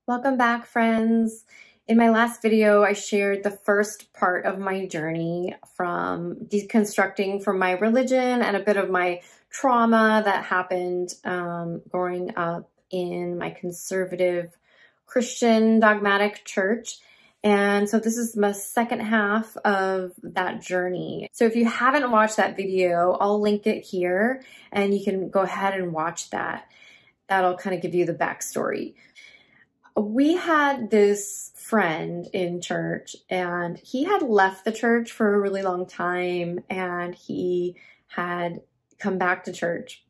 Welcome back, friends. In my last video, I shared the first part of my journey from deconstructing from my religion and a bit of my trauma that happened growing up in my conservative Christian dogmatic church. And so this is my second half of that journey. So if you haven't watched that video, I'll link it here and you can go ahead and watch that. That'll kind of give you the backstory. We had this friend in church and he had left the church for a really long time and he had come back to church,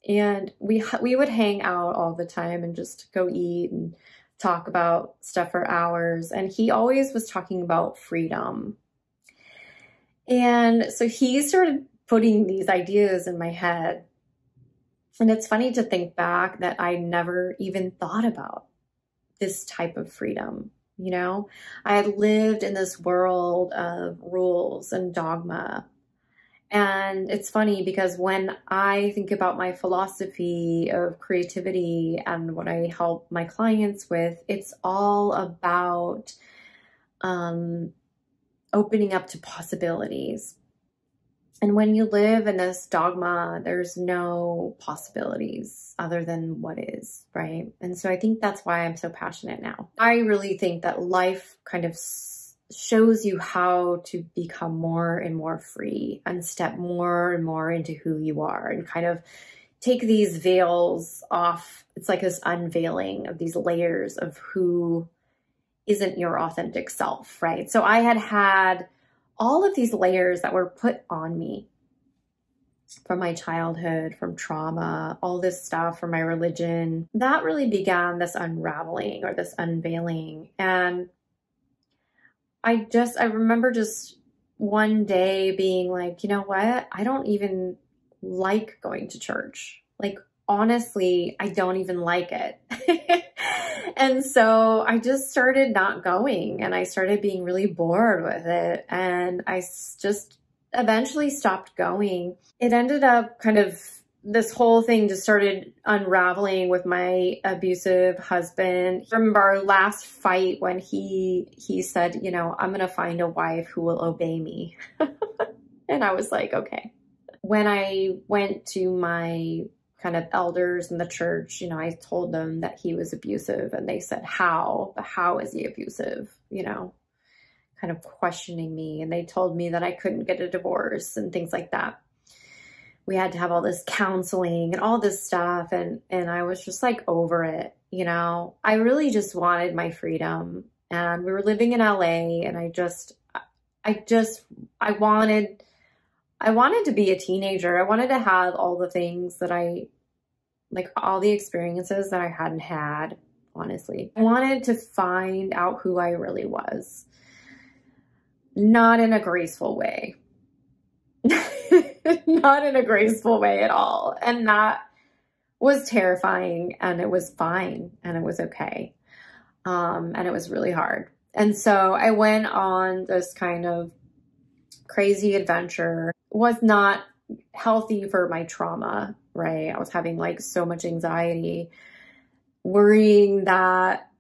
and we would hang out all the time and just go eat and talk about stuff for hours. And he always was talking about freedom. And so he started putting these ideas in my head. And it's funny to think back that I never even thought about this type of freedom. You know, I had lived in this world of rules and dogma. And it's funny because when I think about my philosophy of creativity and what I help my clients with, it's all about opening up to possibilities. And when you live in this dogma, there's no possibilities other than what is, right? And so I think that's why I'm so passionate now. I really think that life kind of shows you how to become more and more free and step more and more into who you are and kind of take these veils off. It's like this unveiling of these layers of who isn't your authentic self, right? So I had all of these layers that were put on me from my childhood, from trauma, all this stuff from my religion. That really began this unraveling or this unveiling. And I remember just one day being like, you know what? I don't even like going to church. Like, honestly, I don't even like it. And so I just started not going and I started being really bored with it. And I just eventually stopped going. It ended up kind of, this whole thing just started unraveling with my abusive husband. I remember our last fight when he said, you know, I'm going to find a wife who will obey me. And I was like, okay. When I went to my kind of elders in the church, you know, I told them that he was abusive and they said, how is he abusive? You know, kind of questioning me. And they told me that I couldn't get a divorce and things like that. We had to have all this counseling and all this stuff. And I was just like over it. You know, I really just wanted my freedom, and we were living in LA, and I wanted to be a teenager. I wanted to have all the things that all the experiences that I hadn't had, honestly. I wanted to find out who I really was. Not in a graceful way. Not in a graceful way at all. And that was terrifying, and it was fine, and it was okay. And it was really hard. And so I went on this kind of crazy adventure. Was not healthy for my trauma, right? I was having like so much anxiety, worrying that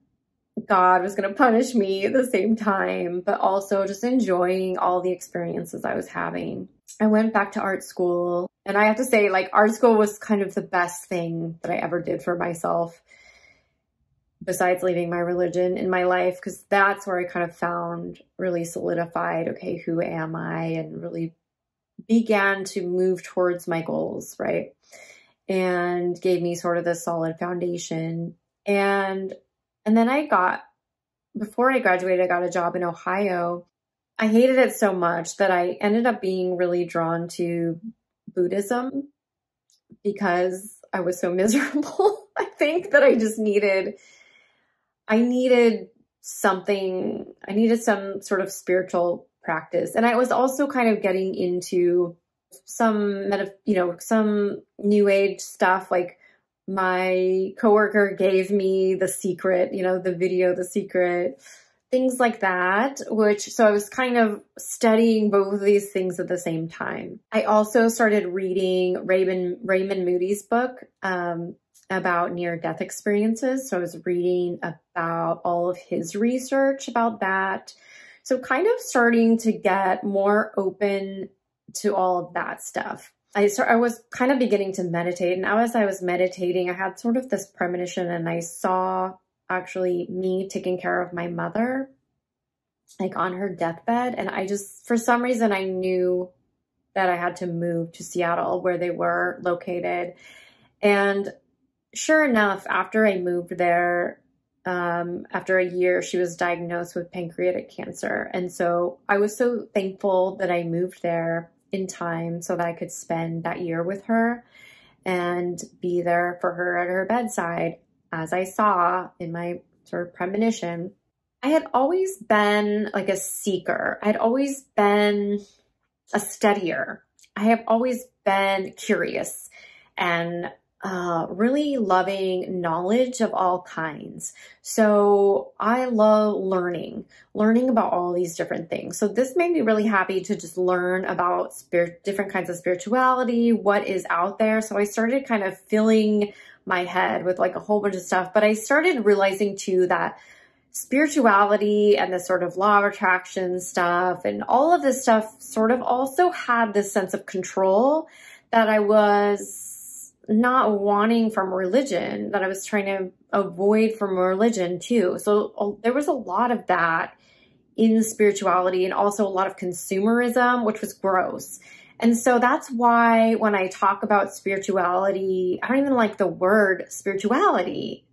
God was going to punish me at the same time, but also just enjoying all the experiences I was having. I went back to art school, and I have to say, like, art school was kind of the best thing that I ever did for myself, besides leaving my religion in my life, because that's where I kind of found, really solidified, okay, who am I? And really began to move towards my goals, right? And gave me sort of this solid foundation. And then before I graduated, I got a job in Ohio. I hated it so much that I ended up being really drawn to Buddhism because I was so miserable. I think that I needed some sort of spiritual practice. And I was also kind of getting into some new age stuff. Like, my coworker gave me The Secret, you know, the video, The Secret, things like that, so I was kind of studying both of these things at the same time. I also started reading Raymond Moody's book about near-death experiences. So I was reading about all of his research about that. So kind of starting to get more open to all of that stuff. I was kind of beginning to meditate, and as I was meditating, I had sort of this premonition, and I saw actually me taking care of my mother, like on her deathbed. And I just, for some reason, I knew that I had to move to Seattle where they were located. And sure enough, after I moved there, after a year, she was diagnosed with pancreatic cancer. And so I was so thankful that I moved there in time so that I could spend that year with her and be there for her at her bedside, as I saw in my sort of premonition. I had always been like a seeker. I'd always been a studier. I have always been curious and really loving knowledge of all kinds. So I love learning about all these different things. So this made me really happy to just learn about different kinds of spirituality, what is out there. So I started kind of filling my head with like a whole bunch of stuff, but I started realizing too that spirituality and the sort of law of attraction stuff and all of this stuff sort of also had this sense of control that I was not wanting from religion, that I was trying to avoid from religion too. So there was a lot of that in spirituality, and also a lot of consumerism, which was gross. And so that's why when I talk about spirituality, I don't even like the word spirituality.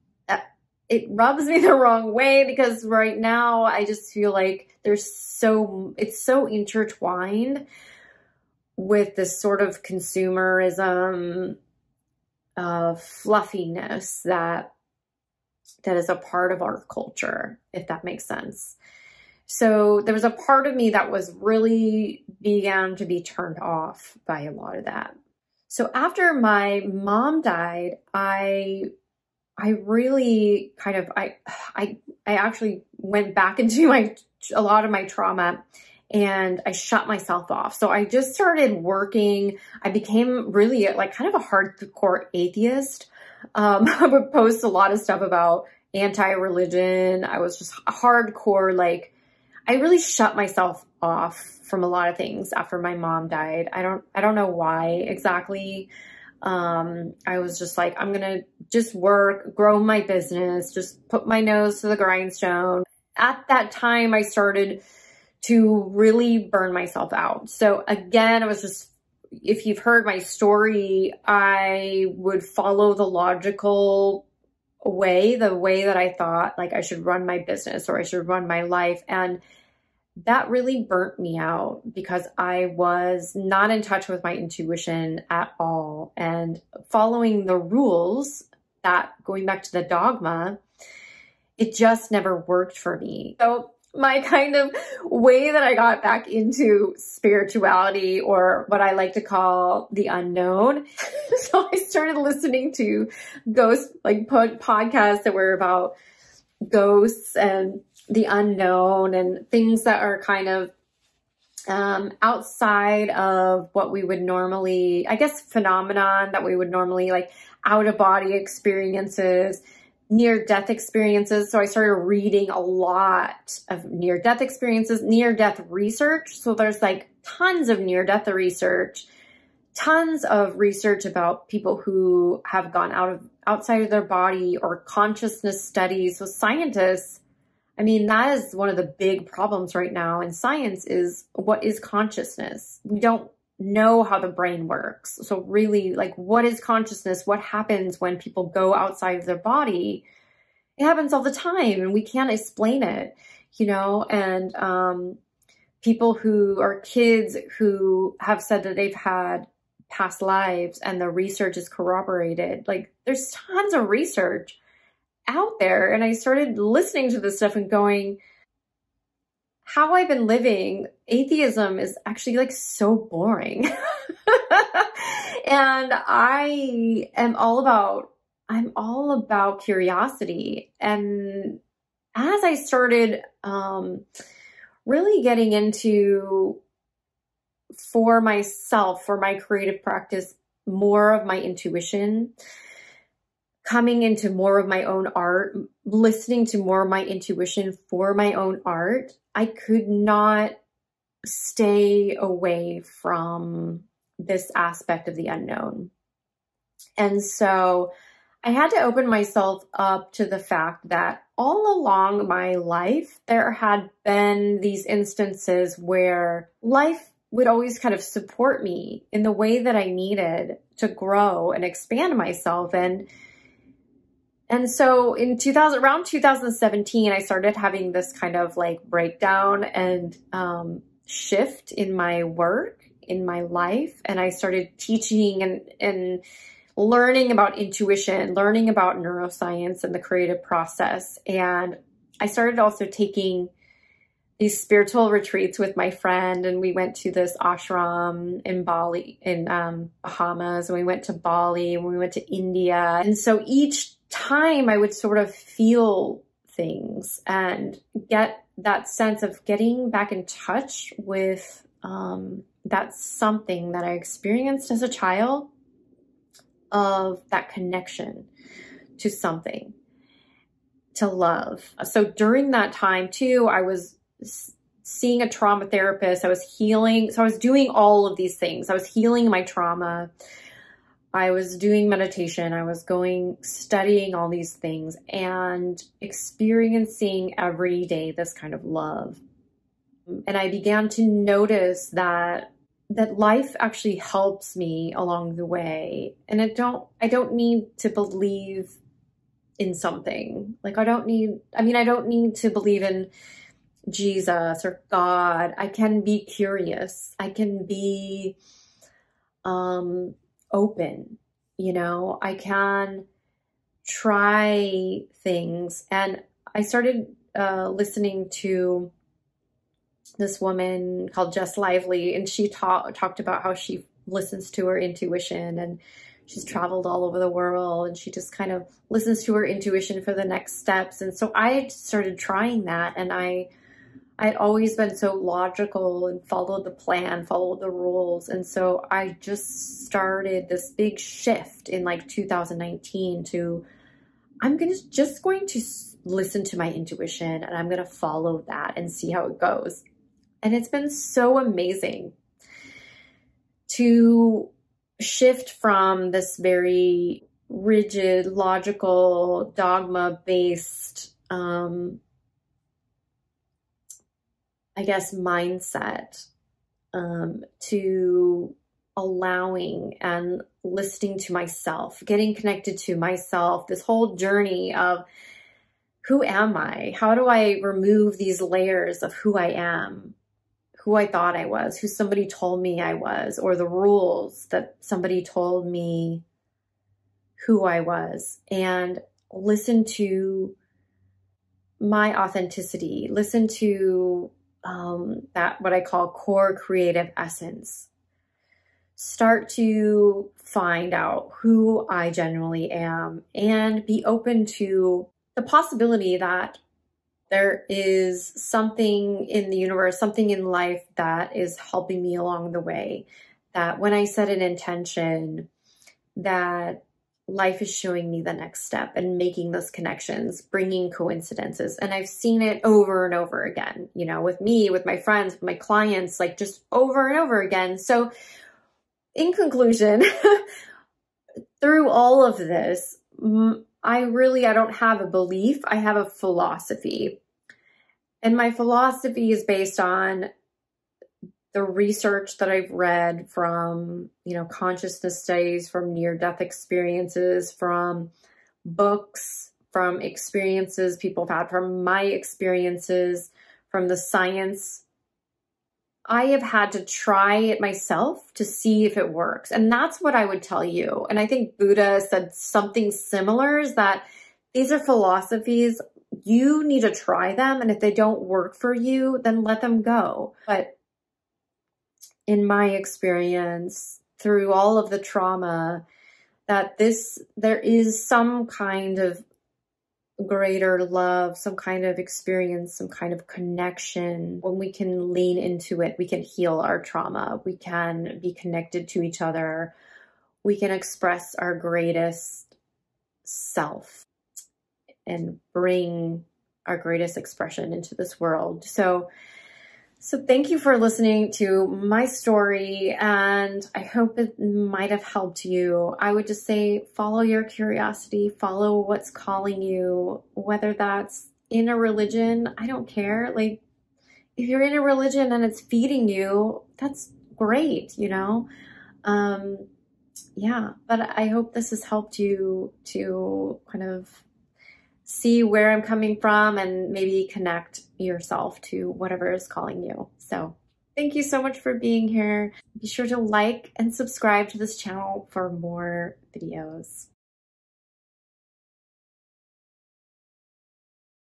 It rubs me the wrong way, because right now I just feel like it's so intertwined with this sort of consumerism, fluffiness that is a part of our culture, if that makes sense. So there was a part of me that was really began to be turned off by a lot of that. So after my mom died, I really kind of, I actually went back into a lot of my trauma, and I shut myself off. So I just started working. I became really like kind of a hardcore atheist. I would post a lot of stuff about anti-religion. I was just hardcore, like, I really shut myself off from a lot of things after my mom died. I don't know why exactly. I was just like, I'm going to just work, grow my business, just put my nose to the grindstone. At that time, I started to really burn myself out. So again, it was just, if you've heard my story, I would follow the logical way, the way that I thought like I should run my business or I should run my life. And that really burnt me out because I was not in touch with my intuition at all. And following the rules, that going back to the dogma, it just never worked for me. So my kind of way that I got back into spirituality, or what I like to call the unknown. So I started listening to ghost, like podcasts that were about ghosts and the unknown and things that are kind of outside of what we would normally, I guess, phenomenon that we would normally, like out of body experiences, near-death experiences. So I started reading a lot of near-death experiences, near-death research. So there's like tons of near-death research, tons of research about people who have gone outside of their body, or consciousness studies. So scientists, I mean, that is one of the big problems right now in science, is what is consciousness? We don't know how the brain works. So really, like, what is consciousness? What happens when people go outside of their body? It happens all the time, and we can't explain it, you know? And people who are kids who have said that they've had past lives and the research is corroborated. Like, there's tons of research out there. And I started listening to this stuff and going, how I've been living, atheism is actually like so boring. And I'm all about curiosity. And as I started really getting into, for myself, for my creative practice, more of my intuition, coming into more of my own art, listening to more of my intuition for my own art, I could not stay away from this aspect of the unknown. And so I had to open myself up to the fact that all along my life, there had been these instances where life would always kind of support me in the way that I needed to grow and expand myself. And so in around 2017, I started having this kind of like breakdown and shift in my work, in my life. And I started teaching and learning about intuition, learning about neuroscience and the creative process. And I started also taking these spiritual retreats with my friend, and we went to this ashram in Bali, in Bahamas, and we went to Bali, and we went to India. And so each time I would sort of feel things and get that sense of getting back in touch with that something that I experienced as a child, of that connection to something, to love. So during that time too, I was seeing a trauma therapist. I was healing. So I was doing all of these things. I was healing my trauma. I was doing meditation. I was studying all these things and experiencing every day this kind of love. And I began to notice that life actually helps me along the way. And I don't need to believe in something. Like I don't need to believe in Jesus or God. I can be curious. I can be open, I can try things. And I started listening to this woman called Jess Lively, and she talked about how she listens to her intuition, and she's traveled all over the world, and she just kind of listens to her intuition for the next steps. And so I started trying that, and I'd always been so logical and followed the plan, followed the rules. And so I just started this big shift in like 2019 to, I'm just going to listen to my intuition, and I'm going to follow that and see how it goes. And it's been so amazing to shift from this very rigid, logical, dogma-based, mindset, to allowing and listening to myself, getting connected to myself, this whole journey of who am I? How do I remove these layers of who I am, who I thought I was, who somebody told me I was, or the rules that somebody told me who I was, and listen to my authenticity, listen to that, what I call core creative essence. Start to find out who I genuinely am and be open to the possibility that there is something in the universe, something in life that is helping me along the way. That when I set an intention, that life is showing me the next step and making those connections, bringing coincidences. And I've seen it over and over again, with me, with my friends, with my clients, like just over and over again. So in conclusion, through all of this, I don't have a belief. I have a philosophy. And my philosophy is based on the research that I've read from, consciousness studies, from near-death experiences, from books, from experiences people have had, from my experiences, from the science. I have had to try it myself to see if it works. And that's what I would tell you. And I think Buddha said something similar, is that these are philosophies. You need to try them. And if they don't work for you, then let them go. But in my experience, through all of the trauma, that there is some kind of greater love, some kind of experience, some kind of connection. When we can lean into it, we can heal our trauma. We can be connected to each other. We can express our greatest self and bring our greatest expression into this world. So thank you for listening to my story, and I hope it might have helped you. I would just say follow your curiosity, follow what's calling you, whether that's in a religion, I don't care. Like, if you're in a religion and it's feeding you, that's great, you know? Yeah, but I hope this has helped you to kind of see where I'm coming from and maybe connect yourself to whatever is calling you. So thank you so much for being here. Be sure to like and subscribe to this channel for more videos.